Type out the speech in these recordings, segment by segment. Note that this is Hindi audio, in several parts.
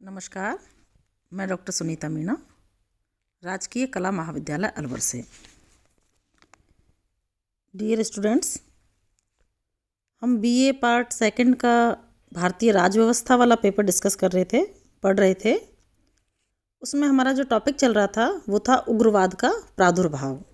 नमस्कार। मैं डॉक्टर सुनीता मीणा, राजकीय कला महाविद्यालय अलवर से। डियर स्टूडेंट्स, हम बीए पार्ट सेकंड का भारतीय राजव्यवस्था वाला पेपर डिस्कस कर रहे थे, पढ़ रहे थे। उसमें हमारा जो टॉपिक चल रहा था वो था उग्रवाद का प्रादुर्भाव।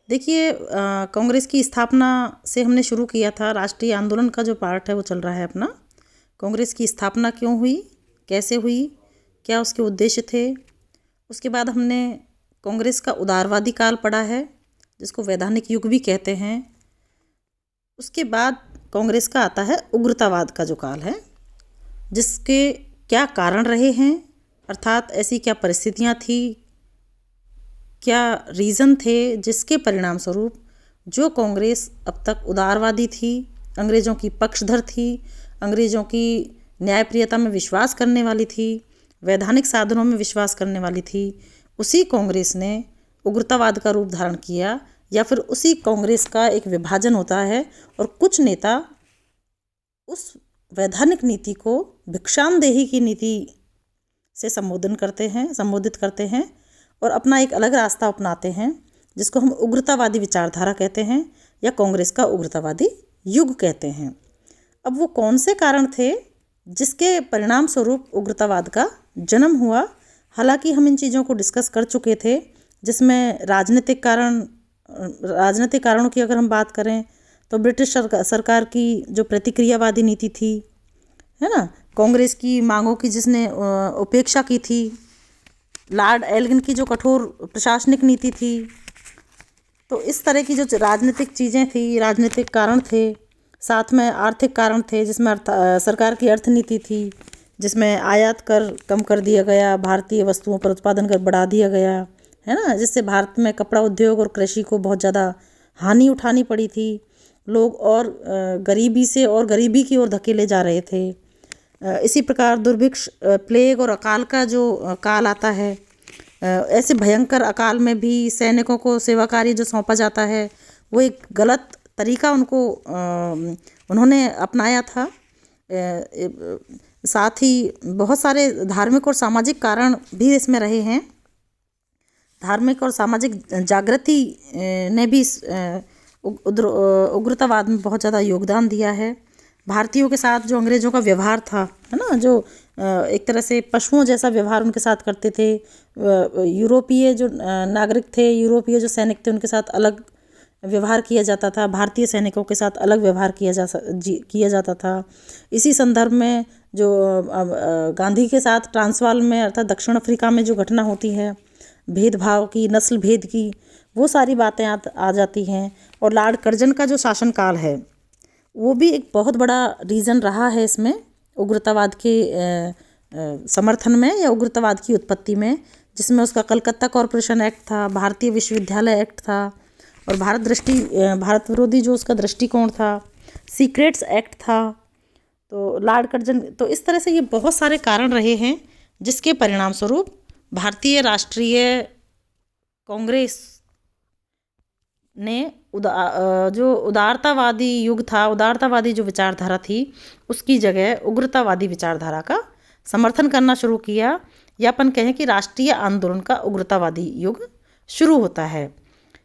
देखिए, कांग्रेस की स्थापना से हमने शुरू किया था। राष्ट्रीय आंदोलन का जो पार्ट है वो चल रहा है अपना। कांग्रेस की स्थापना क्यों हुई, कैसे हुई, क्या उसके उद्देश्य थे। उसके बाद हमने कांग्रेस का उदारवादी काल पढ़ा है, जिसको वैधानिक युग भी कहते हैं। उसके बाद कांग्रेस का आता है उग्रतावाद का जो काल है, जिसके क्या कारण रहे हैं, अर्थात ऐसी क्या परिस्थितियां थी, क्या रीज़न थे जिसके परिणाम स्वरूप जो कांग्रेस अब तक उदारवादी थी, अंग्रेज़ों की पक्षधर थी, अंग्रेज़ों की न्यायप्रियता में विश्वास करने वाली थी, वैधानिक साधनों में विश्वास करने वाली थी, उसी कांग्रेस ने उग्रतावाद का रूप धारण किया, या फिर उसी कांग्रेस का एक विभाजन होता है और कुछ नेता उस वैधानिक नीति को भिक्षामदेही की नीति से संबोधित करते हैं और अपना एक अलग रास्ता अपनाते हैं, जिसको हम उग्रतावादी विचारधारा कहते हैं या कांग्रेस का उग्रतावादी युग कहते हैं। अब वो कौन से कारण थे जिसके परिणाम स्वरूप उग्रतावाद का जन्म हुआ? हालांकि हम इन चीज़ों को डिस्कस कर चुके थे, जिसमें राजनीतिक कारणों की अगर हम बात करें तो ब्रिटिश सरकार की जो प्रतिक्रियावादी नीति थी, है ना, कांग्रेस की मांगों की जिसने उपेक्षा की थी, लॉर्ड एल्गिन की जो कठोर प्रशासनिक नीति थी। तो इस तरह की जो राजनीतिक चीज़ें थी, राजनीतिक कारण थे, साथ में आर्थिक कारण थे, जिसमें सरकार की अर्थनीति थी, जिसमें आयात कर कम कर दिया गया, भारतीय वस्तुओं पर उत्पादन कर बढ़ा दिया गया, है ना, जिससे भारत में कपड़ा उद्योग और कृषि को बहुत ज़्यादा हानि उठानी पड़ी थी। लोग और गरीबी की ओर धकेले जा रहे थे। इसी प्रकार दुर्भिक्ष, प्लेग और अकाल का जो काल आता है, ऐसे भयंकर अकाल में भी सैनिकों को सेवा कार्य जो सौंपा जाता है वो एक गलत तरीका उन्होंने अपनाया था। साथ ही बहुत सारे धार्मिक और सामाजिक कारण भी इसमें रहे हैं। धार्मिक और सामाजिक जागृति ने भी उग्रतावाद में बहुत ज़्यादा योगदान दिया है। भारतीयों के साथ जो अंग्रेज़ों का व्यवहार था, है ना, जो एक तरह से पशुओं जैसा व्यवहार उनके साथ करते थे। यूरोपीय जो नागरिक थे, यूरोपीय जो सैनिक थे, उनके साथ अलग व्यवहार किया जाता था, भारतीय सैनिकों के साथ अलग व्यवहार किया जाता था। इसी संदर्भ में जो गांधी के साथ ट्रांसवाल में अर्थात दक्षिण अफ्रीका में जो घटना होती है, भेदभाव की, नस्ल भेद की, वो सारी बातें आ जाती हैं। और लॉर्ड कर्जन का जो शासनकाल है वो भी एक बहुत बड़ा रीज़न रहा है इसमें, उग्रतावाद के समर्थन में या उग्रतावाद की उत्पत्ति में, जिसमें उसका कलकत्ता कॉरपोरेशन एक्ट था, भारतीय विश्वविद्यालय एक्ट था और भारत विरोधी जो उसका दृष्टिकोण था, सीक्रेट्स एक्ट था। तो लॉर्ड कर्जन, तो इस तरह से ये बहुत सारे कारण रहे हैं जिसके परिणाम स्वरूप भारतीय राष्ट्रीय कांग्रेस ने जो उदारतावादी युग था, उदारतावादी जो विचारधारा थी, उसकी जगह उग्रतावादी विचारधारा का समर्थन करना शुरू किया, या अपन कहें कि राष्ट्रीय आंदोलन का उग्रतावादी युग शुरू होता है।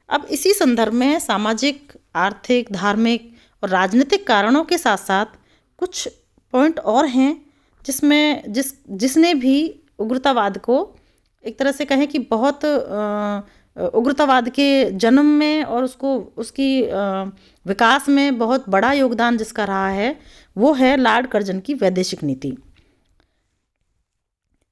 अब इसी संदर्भ में सामाजिक, आर्थिक, धार्मिक और राजनीतिक कारणों के साथ साथ कुछ पॉइंट और हैं जिसने भी उग्रतावाद को एक तरह से कहें कि बहुत उग्रतावाद के जन्म में और उसकी विकास में बहुत बड़ा योगदान जिसका रहा है, वो है लॉर्ड कर्जन की वैदेशिक नीति।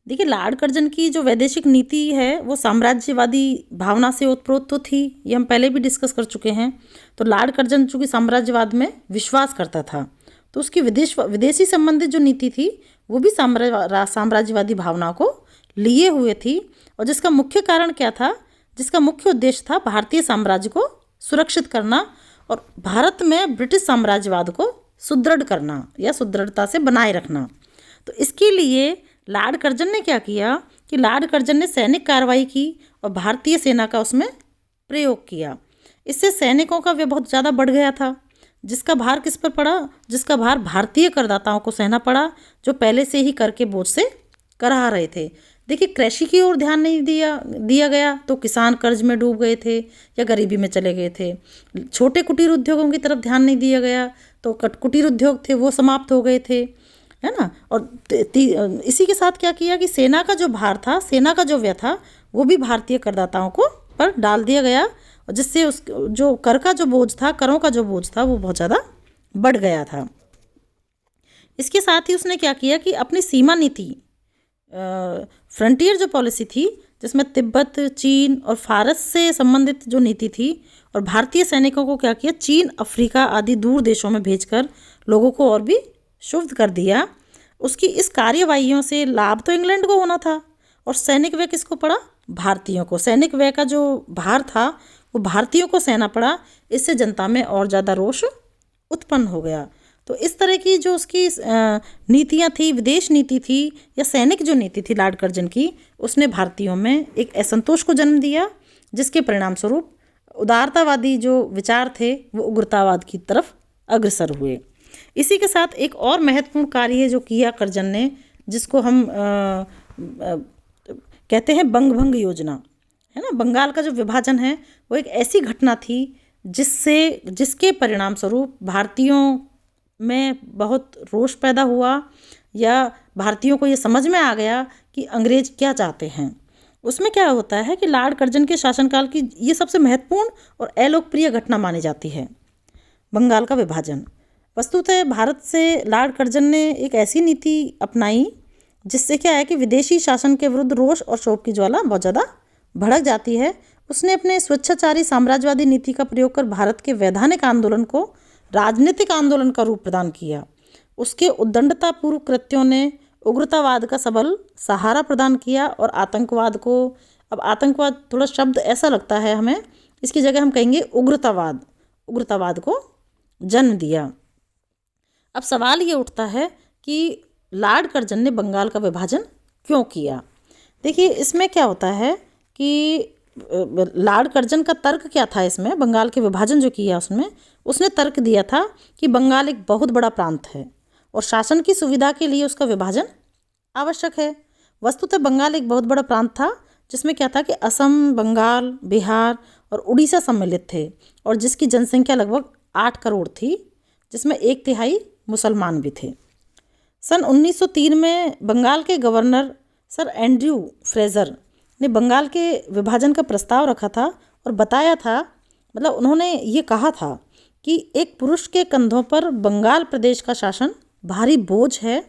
देखिए, लॉर्ड कर्जन की जो वैदेशिक नीति है वो साम्राज्यवादी भावना से ओतप्रोत तो थी, ये हम पहले भी डिस्कस कर चुके हैं। तो लॉर्ड कर्जन चूँकि साम्राज्यवाद में विश्वास करता था, तो उसकी विदेशी संबंधित जो नीति थी वो भी साम्राज्यवादी भावना को लिए हुए थी। और जिसका मुख्य कारण क्या था? जिसका मुख्य उद्देश्य था भारतीय साम्राज्य को सुरक्षित करना और भारत में ब्रिटिश साम्राज्यवाद को सुदृढ़ करना या सुदृढ़ता से बनाए रखना। तो इसके लिए लॉर्ड कर्जन ने क्या किया कि लॉर्ड कर्जन ने सैनिक कार्रवाई की और भारतीय सेना का उसमें प्रयोग किया। इससे सैनिकों का व्यय बहुत ज़्यादा बढ़ गया था, जिसका भार किस पर पड़ा? जिसका भार भारतीय करदाताओं को सहना पड़ा, जो पहले से ही कर के बोझ से करा रहे थे। देखिए, कृषि की ओर ध्यान नहीं दिया दिया गया तो किसान कर्ज में डूब गए थे या गरीबी में चले गए थे। छोटे कुटीर उद्योगों की तरफ ध्यान नहीं दिया गया तो कुटीर उद्योग थे वो समाप्त हो गए थे, है ना। और इसी के साथ क्या किया कि सेना का जो भार था, सेना का जो व्यय था, वो भी भारतीय करदाताओं को पर डाल दिया गया, और जिससे उस जो कर का जो बोझ था, करों का जो बोझ था, वो बहुत ज़्यादा बढ़ गया था। इसके साथ ही उसने क्या किया कि अपनी सीमा नीति, फ्रंटियर जो पॉलिसी थी, जिसमें तिब्बत, चीन और फारस से संबंधित जो नीति थी, और भारतीय सैनिकों को क्या किया, चीन, अफ्रीका आदि दूर देशों में भेजकर लोगों को और भी क्षुब्ध कर दिया। उसकी इस कार्यवाहियों से लाभ तो इंग्लैंड को होना था, और सैनिक व्यय किसको पड़ा, भारतीयों को। सैनिक व्यय का जो भार था वो भारतीयों को सहना पड़ा। इससे जनता में और ज़्यादा रोष उत्पन्न हो गया। तो इस तरह की जो उसकी नीतियाँ थी, विदेश नीति थी या सैनिक जो नीति थी लॉर्ड कर्जन की, उसने भारतीयों में एक असंतोष को जन्म दिया, जिसके परिणाम स्वरूप उदारतावादी जो विचार थे वो उग्रतावाद की तरफ अग्रसर हुए। इसी के साथ एक और महत्वपूर्ण कार्य जो किया कर्जन ने, जिसको हम कहते हैं बंगभंग योजना, है ना। बंगाल का जो विभाजन है वो एक ऐसी घटना थी जिसके परिणाम स्वरूप भारतीयों में बहुत रोष पैदा हुआ, या भारतीयों को ये समझ में आ गया कि अंग्रेज क्या चाहते हैं। उसमें क्या होता है कि लॉर्ड कर्जन के शासनकाल की ये सबसे महत्वपूर्ण और अलोकप्रिय घटना मानी जाती है, बंगाल का विभाजन। वस्तुतः भारत से लॉर्ड कर्जन ने एक ऐसी नीति अपनाई जिससे क्या है कि विदेशी शासन के विरुद्ध रोष और क्षोभ की ज्वाला बहुत ज़्यादा भड़क जाती है। उसने अपने स्वेच्छाचारी साम्राज्यवादी नीति का प्रयोग कर भारत के वैधानिक आंदोलन को राजनीतिक आंदोलन का रूप प्रदान किया। उसके उद्दंडतापूर्व कृत्यों ने उग्रतावाद का सबल सहारा प्रदान किया, और आतंकवाद को, अब आतंकवाद थोड़ा शब्द ऐसा लगता है हमें, इसकी जगह हम कहेंगे उग्रतावाद को जन्म दिया। अब सवाल ये उठता है कि लॉर्ड कर्जन ने बंगाल का विभाजन क्यों किया। देखिए, इसमें क्या होता है कि लॉर्ड कर्जन का तर्क क्या था इसमें, बंगाल के विभाजन जो किया उसमें उसने तर्क दिया था कि बंगाल एक बहुत बड़ा प्रांत है और शासन की सुविधा के लिए उसका विभाजन आवश्यक है। वस्तुतः बंगाल एक बहुत बड़ा प्रांत था जिसमें क्या था कि असम, बंगाल, बिहार और उड़ीसा सम्मिलित थे, और जिसकी जनसंख्या लगभग 8 करोड़ थी, जिसमें 1/3 मुसलमान भी थे। सन 1903 में बंगाल के गवर्नर सर एंड्रयू फ्रेजर ने बंगाल के विभाजन का प्रस्ताव रखा था और बताया था, मतलब उन्होंने ये कहा था कि एक पुरुष के कंधों पर बंगाल प्रदेश का शासन भारी बोझ है।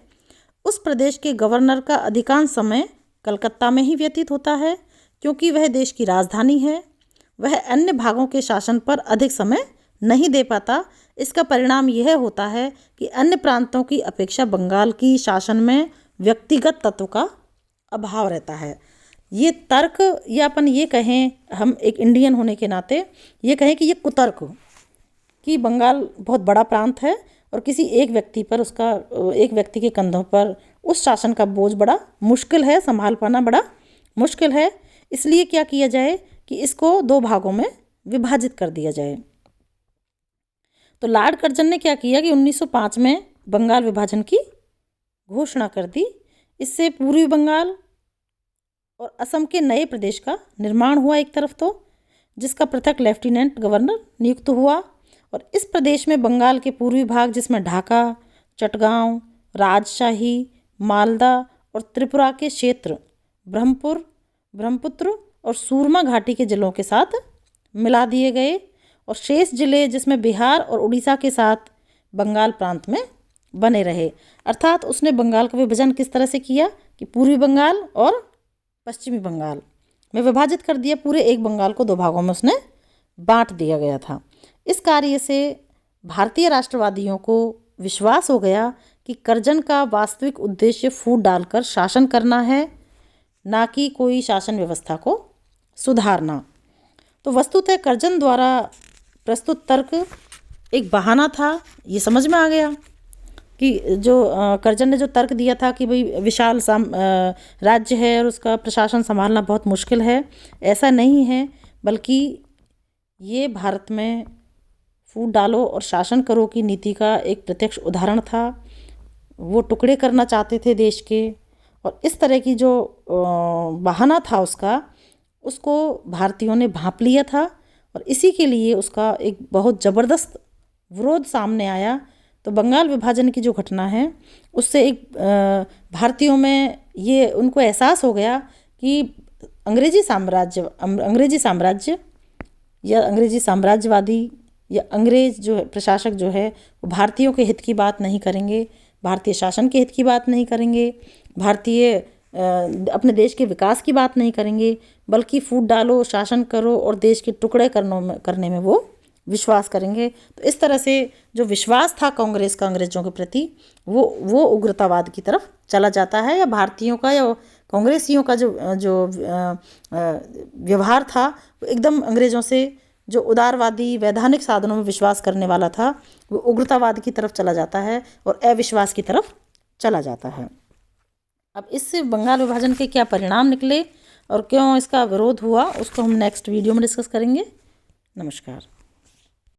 उस प्रदेश के गवर्नर का अधिकांश समय कलकत्ता में ही व्यतीत होता है, क्योंकि वह देश की राजधानी है। वह अन्य भागों के शासन पर अधिक समय नहीं दे पाता। इसका परिणाम यह होता है कि अन्य प्रांतों की अपेक्षा बंगाल की शासन में व्यक्तिगत तत्व का अभाव रहता है। ये तर्क, या अपन ये कहें, हम एक इंडियन होने के नाते ये कहें कि ये कुतर्क, कि बंगाल बहुत बड़ा प्रांत है और किसी एक व्यक्ति पर, उसका एक व्यक्ति के कंधों पर उस शासन का बोझ बड़ा मुश्किल है, संभाल पाना बड़ा मुश्किल है। इसलिए क्या किया जाए कि इसको 2 भागों में विभाजित कर दिया जाए। तो लॉर्ड कर्जन ने क्या किया कि 1905 में बंगाल विभाजन की घोषणा कर दी। इससे पूर्वी बंगाल और असम के नए प्रदेश का निर्माण हुआ एक तरफ तो, जिसका पृथक लेफ्टिनेंट गवर्नर नियुक्त हुआ, और इस प्रदेश में बंगाल के पूर्वी भाग, जिसमें ढाका, चटगांव, राजशाही, मालदा और त्रिपुरा के क्षेत्र ब्रह्मपुत्र और सूरमा घाटी के जिलों के साथ मिला दिए गए, और शेष जिले जिसमें बिहार और उड़ीसा के साथ बंगाल प्रांत में बने रहे। अर्थात उसने बंगाल का विभाजन किस तरह से किया कि पूर्वी बंगाल और पश्चिमी बंगाल में विभाजित कर दिया। पूरे एक बंगाल को 2 भागों में उसने बांट दिया गया था। इस कार्य से भारतीय राष्ट्रवादियों को विश्वास हो गया कि कर्जन का वास्तविक उद्देश्य फूट डालकर शासन करना है, ना कि कोई शासन व्यवस्था को सुधारना। तो वस्तुतः कर्जन द्वारा प्रस्तुत तर्क एक बहाना था, ये समझ में आ गया कि जो कर्जन ने जो तर्क दिया था कि भाई विशाल राज्य है और उसका प्रशासन संभालना बहुत मुश्किल है, ऐसा नहीं है, बल्कि ये भारत में फूट डालो और शासन करो की नीति का एक प्रत्यक्ष उदाहरण था। वो टुकड़े करना चाहते थे देश के, और इस तरह की जो बहाना था उसका, उसको भारतीयों ने भांप लिया था और इसी के लिए उसका एक बहुत ज़बरदस्त विरोध सामने आया। तो बंगाल विभाजन की जो घटना है उससे एक भारतीयों में ये उनको एहसास हो गया कि अंग्रेजी साम्राज्य या अंग्रेजी साम्राज्यवादी या अंग्रेज जो है प्रशासक जो है वो भारतीयों के हित की बात नहीं करेंगे, भारतीय शासन के हित की बात नहीं करेंगे, भारतीय अपने देश के विकास की बात नहीं करेंगे, बल्कि फूट डालो, शासन करो और देश के टुकड़े करने में वो विश्वास करेंगे। तो इस तरह से जो विश्वास था कांग्रेस का अंग्रेजों के प्रति वो उग्रतावाद की तरफ चला जाता है, या भारतीयों का या कांग्रेसियों का जो व्यवहार था वो एकदम अंग्रेजों से जो उदारवादी वैधानिक साधनों में विश्वास करने वाला था वो उग्रतावाद की तरफ चला जाता है और अविश्वास की तरफ चला जाता है। अब इससे बंगाल विभाजन के क्या परिणाम निकले और क्यों इसका विरोध हुआ उसको हम नेक्स्ट वीडियो में डिस्कस करेंगे। नमस्कार।